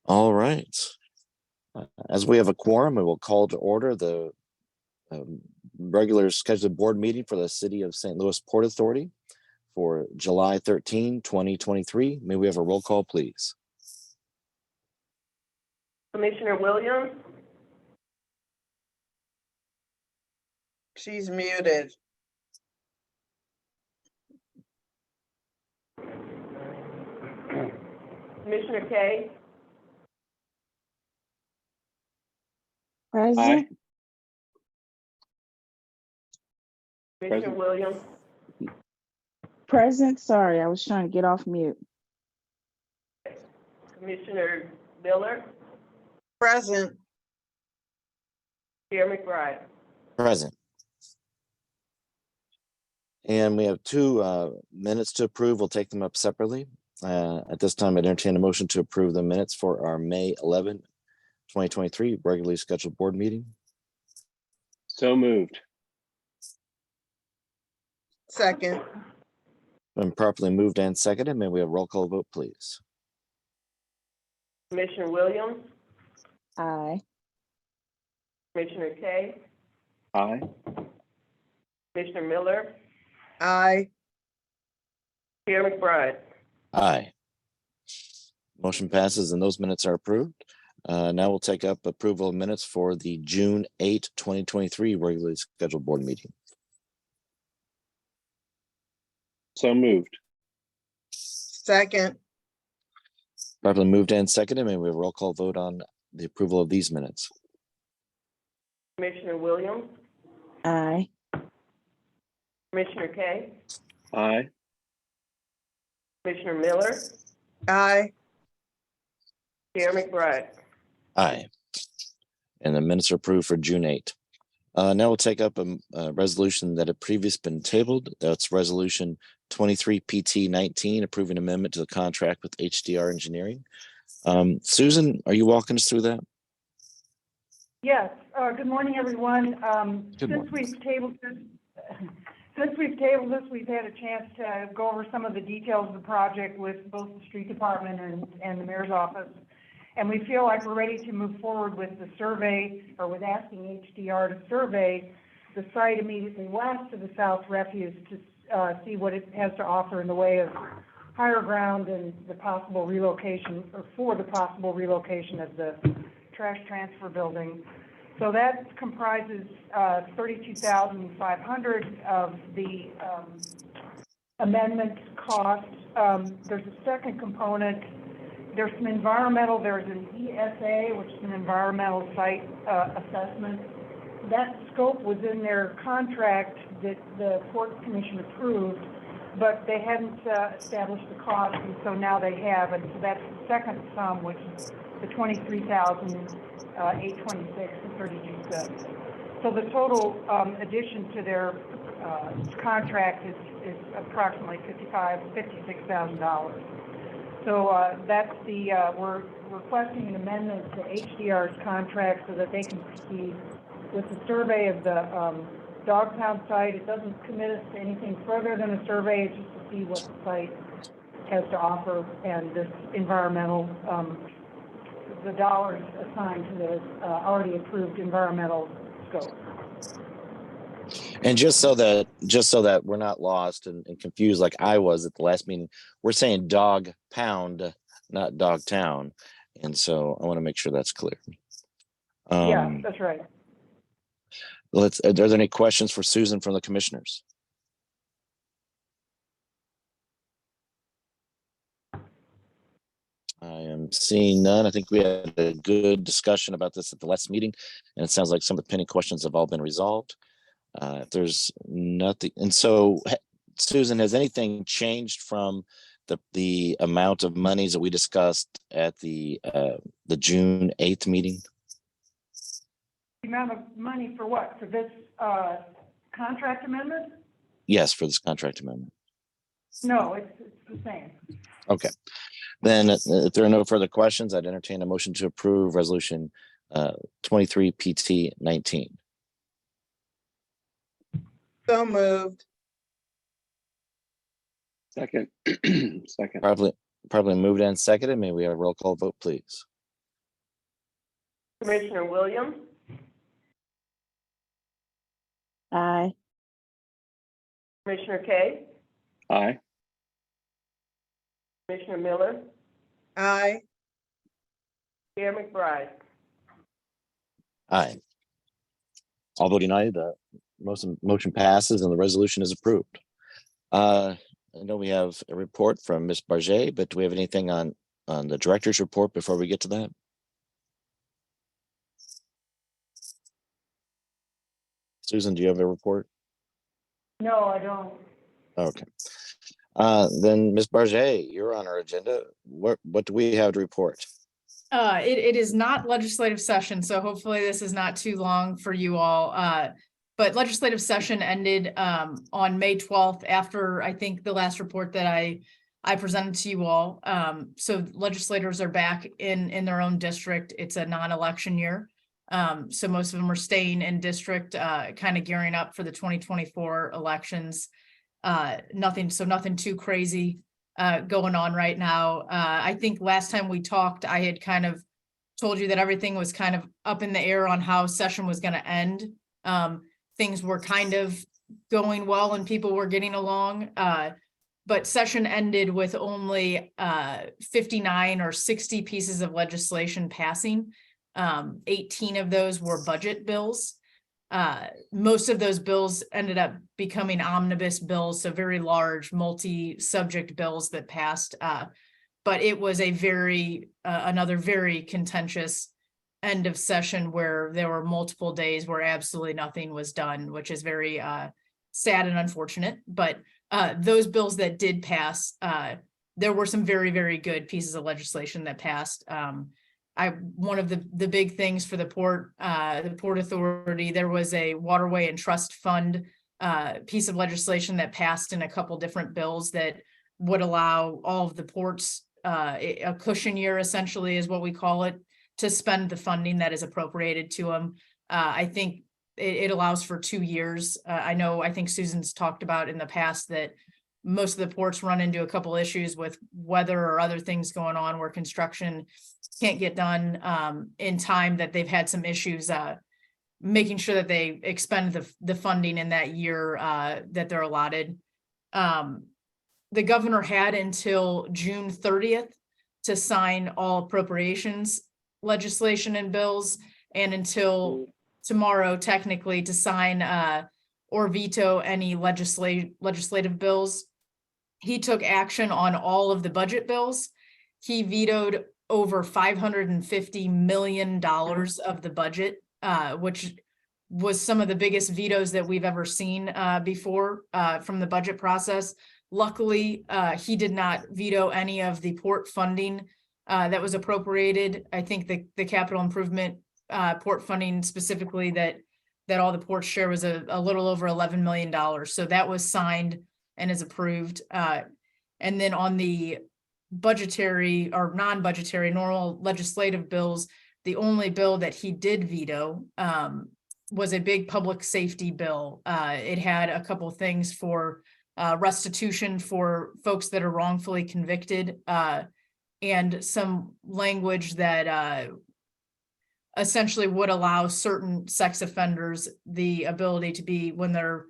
All right. As we have a quorum, we will call to order the regular scheduled board meeting for the City of St. Louis Port Authority for July 13, 2023. May we have a roll call, please? Commissioner Williams, She's muted. Commissioner Kay, Present. Commissioner Present. Williams, Present. Sorry, I was trying to get off mute. Commissioner Miller, Present. Chair McBride. Present. And we have two minutes to approve. We'll take them up separately. At this time, I'd entertain a motion to approve the minutes for our May 11, 2023 regularly scheduled board meeting. So moved. Second. Been properly moved and seconded. May we have a roll call vote, please? Commissioner Williams, Aye. Commissioner Kay, Aye. Commissioner Miller, Aye. Chair McBride. Aye. Motion passes and those minutes are approved. Now we'll take up approval of minutes for the June 8, 2023 regularly scheduled board meeting. So moved. Second. Properly moved and seconded. May we have a roll call vote on the approval of these minutes? Commissioner Williams, Aye. Commissioner Kay, Aye. Commissioner Miller, Aye. Chair McBride. Aye. And the minutes are approved for June 8. Now we'll take up a resolution that had previously been tabled. That's resolution 23 PT 19, approving amendment to the contract with HDR Engineering. Susan, are you walking us through that? Yes, good morning, everyone. Good morning. Since we've tabled this, we've had a chance to go over some of the details of the project with both the street department and the mayor's office. And we feel like we're ready to move forward with the survey, or with asking HDR to survey the site immediately west of the South Refuge to see what it has to offer in the way of higher ground and the possible relocation, or for the possible relocation of the trash transfer building. So that comprises $32,500 of the amendment cost. There's a second component. There's some environmental, there's an ESA, which is an environmental site assessment. That scope was in their contract that the Port Commission approved, but they hadn't established the cost, and so now they have, and so that's the second sum, which is the $23,826.32. So the total addition to their contract is approximately $56,000. So that's the, we're requesting an amendment to HDR's contract so that they can proceed with the survey of the Dogtown site. It doesn't commit us to anything further than a survey, it's just to see what the site has to offer, and this environmental, the dollars assigned to the already approved environmental scope. And just so that we're not lost and confused like I was at the last meeting, we're saying dog pound, not Dogtown. And so I want to make sure that's clear. Yeah, that's right. Are there any questions for Susan from the commissioners? I am seeing none. I think we had a good discussion about this at the last meeting, and it sounds like some of the pending questions have all been resolved. If there's nothing, and so Susan, has anything changed from the amount of monies that we discussed at the June 8th meeting? The amount of money for what? For this contract amendment? Yes, for this contract amendment. No, it's the same. Okay. Then if there are no further questions, I'd entertain a motion to approve resolution 23 PT 19. So moved. Second. Second. Probably moved and seconded. May we have a roll call vote, please? Commissioner Williams, Aye. Commissioner Kay, Aye. Commissioner Miller, Aye. Chair McBride. Aye. All voting aye, the motion passes and the resolution is approved. I know we have a report from Ms. Barget, but do we have anything on the director's report before we get to that? Susan, do you have a report? No, I don't. Okay. Then Ms. Barget, you're on our agenda. What do we have to report? It is not legislative session, so hopefully this is not too long for you all. But legislative session ended on May 12th after, I think, the last report that I presented to you all. So legislators are back in their own district. It's a non-election year. So most of them are staying in district, kind of gearing up for the 2024 elections. Nothing too crazy going on right now. I think last time we talked, I had kind of told you that everything was kind of up in the air on how session was going to end. Things were kind of going well and people were getting along. But session ended with only 59 or 60 pieces of legislation passing. 18 of those were budget bills. Most of those bills ended up becoming omnibus bills, so very large multi-subject bills that passed. But it was a another very contentious end of session where there were multiple days where absolutely nothing was done, which is very sad and unfortunate. But those bills that did pass, there were some very, very good pieces of legislation that passed. One of the big things for the Port Authority, there was a waterway and trust fund piece of legislation that passed in a couple different bills that would allow all of the ports, a cushion year essentially is what we call it, to spend the funding that is appropriated to them. I think it allows for 2 years. I think Susan's talked about in the past that most of the ports run into a couple issues with weather or other things going on where construction can't get done in time, that they've had some issues making sure that they expend the funding in that year that they're allotted. The governor had until June 30th to sign all appropriations legislation and bills, and until tomorrow technically to sign or veto any legislative bills. He took action on all of the budget bills. He vetoed over $550 million of the budget, which was some of the biggest vetoes that we've ever seen before from the budget process. Luckily, he did not veto any of the port funding that was appropriated. I think the capital improvement port funding specifically that all the ports share was a little over $11 million. So that was signed and is approved. And then on the budgetary or non-budgetary normal legislative bills, the only bill that he did veto was a big public safety bill. It had a couple of things for restitution for folks that are wrongfully convicted, and some language that essentially would allow certain sex offenders the ability to be, when they're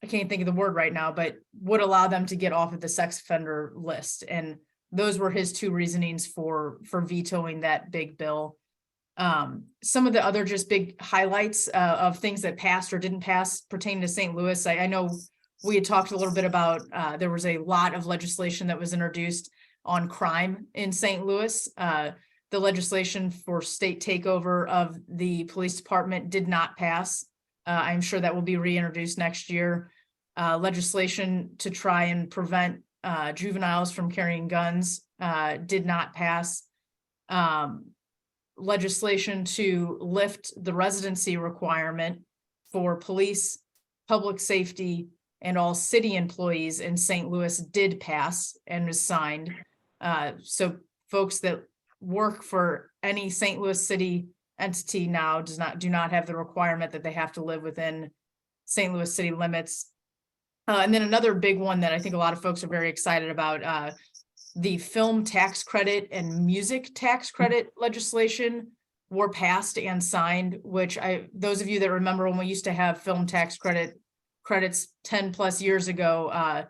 I can't think of the word right now, but would allow them to get off of the sex offender list. And those were his two reasonings for vetoing that big bill. Some of the other just big highlights of things that passed or didn't pass pertaining to St. Louis. I know we had talked a little bit about, there was a lot of legislation that was introduced on crime in St. Louis. The legislation for state takeover of the police department did not pass. I'm sure that will be reintroduced next year. Legislation to try and prevent juveniles from carrying guns did not pass. Legislation to lift the residency requirement for police, public safety, and all city employees in St. Louis did pass and was signed. So folks that work for any St. Louis city entity now do not have the requirement that they have to live within St. Louis city limits. And then another big one that I think a lot of folks are very excited about, the film tax credit and music tax credit legislation were passed and signed, which those of you that remember when we used to have film tax credits 10 plus years ago,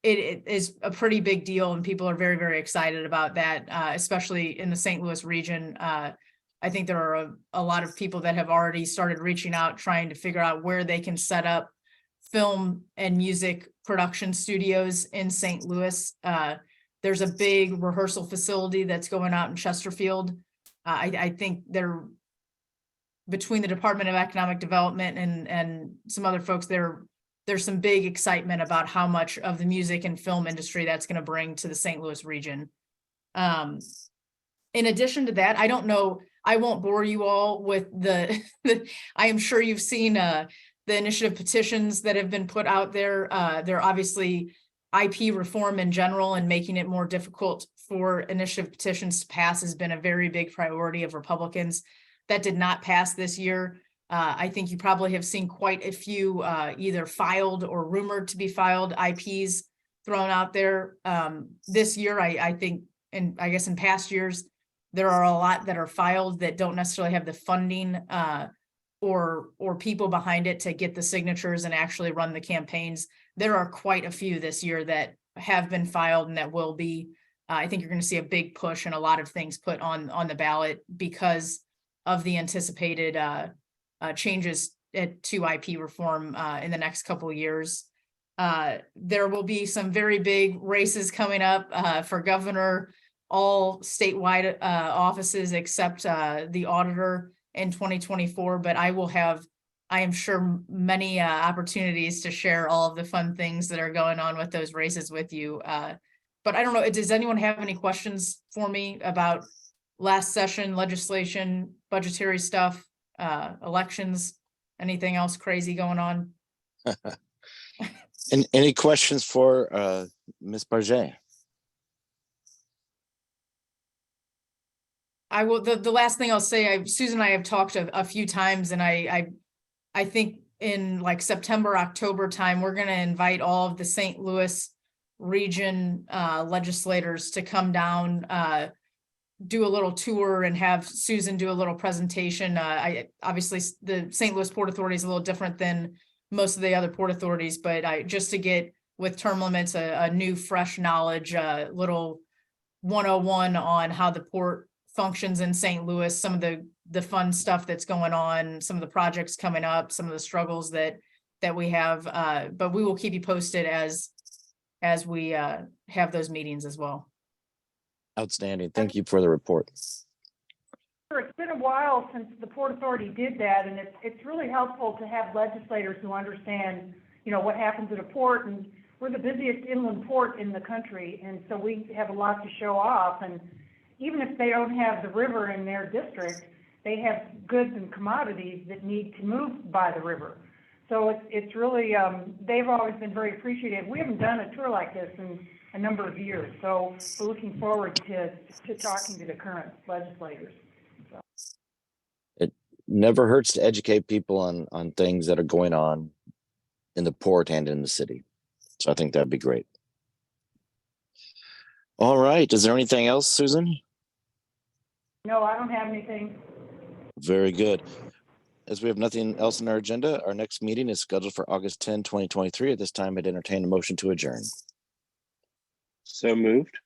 it is a pretty big deal and people are very, very excited about that, especially in the St. Louis region. I think there are a lot of people that have already started reaching out, trying to figure out where they can set up film and music production studios in St. Louis. There's a big rehearsal facility that's going out in Chesterfield. I think they're between the Department of Economic Development and some other folks there's some big excitement about how much of the music and film industry that's going to bring to the St. Louis region. In addition to that, I don't know, I won't bore you all with I am sure you've seen the initiative petitions that have been put out there. They're obviously IP reform in general and making it more difficult for initiative petitions to pass has been a very big priority of Republicans. That did not pass this year. I think you probably have seen quite a few either filed or rumored to be filed IPs thrown out there. This year, I think, and I guess in past years, there are a lot that are filed that don't necessarily have the funding or people behind it to get the signatures and actually run the campaigns. There are quite a few this year that have been filed and that will be. I think you're going to see a big push and a lot of things put on the ballot because of the anticipated changes to IP reform in the next couple of years. There will be some very big races coming up for governor, all statewide offices except the auditor in 2024, but I am sure many opportunities to share all of the fun things that are going on with those races with you. But I don't know, does anyone have any questions for me about last session legislation, budgetary stuff, elections, anything else crazy going on? And any questions for Ms. Barget? I will. The last thing I'll say, Susan and I have talked a few times, and I think in like September, October time, we're going to invite all of the St. Louis region legislators to come down, do a little tour and have Susan do a little presentation. Obviously the St. Louis Port Authority is a little different than most of the other port authorities, but just to get with term limits, a new fresh knowledge, little 101 on how the port functions in St. Louis, some of the fun stuff that's going on, some of the projects coming up, some of the struggles that we have, but we will keep you posted as we have those meetings as well. Outstanding. Thank you for the report. Sure, it's been a while since the Port Authority did that, and it's really helpful to have legislators who understand, what happens at a port, and we're the busiest inland port in the country, and so we have a lot to show off, and even if they don't have the river in their district, they have goods and commodities that need to move by the river. So it's really, they've always been very appreciative. We haven't done a tour like this in a number of years, so we're looking forward to talking to the current legislators. So. It never hurts to educate people on things that are going on in the port and in the city. So I think that'd be great. All right. Is there anything else, Susan? No, I don't have anything. Very good. As we have nothing else on our agenda, our next meeting is scheduled for August 10, 2023. At this time, I'd entertain a motion to adjourn. So moved.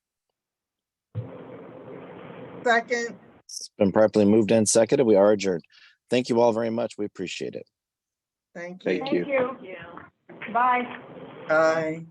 Second. It's been properly moved and seconded. We are adjourned. Thank you all very much. We appreciate it. Thank you. Thank you. Thank you. Bye. Bye.